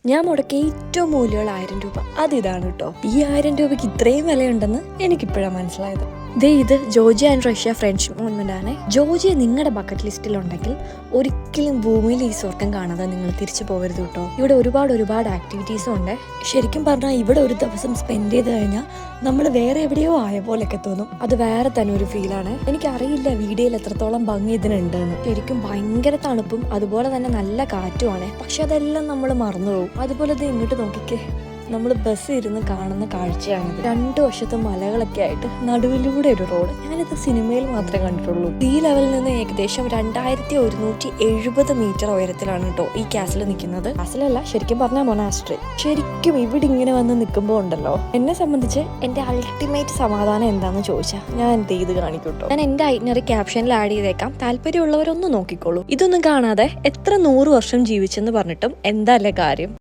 ഞാൻ മുടക്കിയ ഏറ്റവും മൂല്യമുള്ള 1000 രൂപ അതിതാണ് കേട്ടോ. ഈ 1000 രൂപയ്ക്ക് ഇത്രയും വിലയുണ്ടെന്ന് എനിക്കിപ്പോഴാണ് മനസ്സിലായത്. ഇത് Georgia and Russia friendship movement ആണ്. ജോർജിയ നിങ്ങളുടെ ബക്കറ്റ് ലിസ്റ്റിലുണ്ടെങ്കിൽ ഒരിക്കലും ഭൂമിയിൽ ഈ സ്വർഗം കാണാതെ നിങ്ങൾ തിരിച്ചു പോകരുത് കേട്ടോ. ഇവിടെ ഒരുപാട് ആക്ടിവിറ്റീസും ഉണ്ട്. ശരിക്കും പറഞ്ഞാൽ ഇവിടെ ഒരു ദിവസം സ്പെൻഡ് ചെയ്ത് കഴിഞ്ഞാൽ നമ്മൾ വേറെ എവിടെയോ ആയ പോലെയൊക്കെ തോന്നും. അത് വേറെ തന്നെ ഒരു ഫീലാണ്. എനിക്കറിയില്ല വീഡിയോയിൽ എത്രത്തോളം ഭംഗി ഇതിനുണ്ടെന്ന്. ശരിക്കും ഭയങ്കര തണുപ്പും അതുപോലെ തന്നെ നല്ല കാറ്റുമാണ്. പക്ഷെ അതെല്ലാം നമ്മൾ മറന്നുപോകും. അതുപോലെ ഇത് ഇങ്ങോട്ട് നോക്കിക്കേ, നമ്മൾ ബസ് ഇരുന്ന് കാണുന്ന കാഴ്ചയാണിത്. 2 വശത്തും മലകളൊക്കെ ആയിട്ട് നടുവിലൂടെ ഒരു റോഡ്. ഞാനിത് സിനിമയിൽ മാത്രമേ കണ്ടിട്ടുള്ളൂ. ഈ ലെവലിൽ നിന്ന് ഏകദേശം 2170 മീറ്റർ ഉയരത്തിലാണ് കേട്ടോ ഈ കാസിൽ നിൽക്കുന്നത്. കാസിലല്ല, ശരിക്കും പറഞ്ഞാൽ മൊനാസ്ട്രി. ശരിക്കും ഇവിടെ ഇങ്ങനെ വന്ന് നിൽക്കുമ്പോൾ ഉണ്ടല്ലോ, എന്നെ സംബന്ധിച്ച് എന്റെ അൾട്ടിമേറ്റ് സമാധാനം എന്താന്ന് ചോദിച്ചാൽ ഞാൻ ഇത് കാണിക്കൂട്ടോ. ഞാൻ എന്റെ ഐറ്റിനറി ക്യാപ്ഷനിൽ ആഡ് ചെയ്തേക്കാം, താല്പര്യമുള്ളവരൊന്നും നോക്കിക്കോളൂ. ഇതൊന്നും കാണാതെ എത്ര 100 വർഷം ജീവിച്ചെന്ന് പറഞ്ഞിട്ടും എന്താ കാര്യം.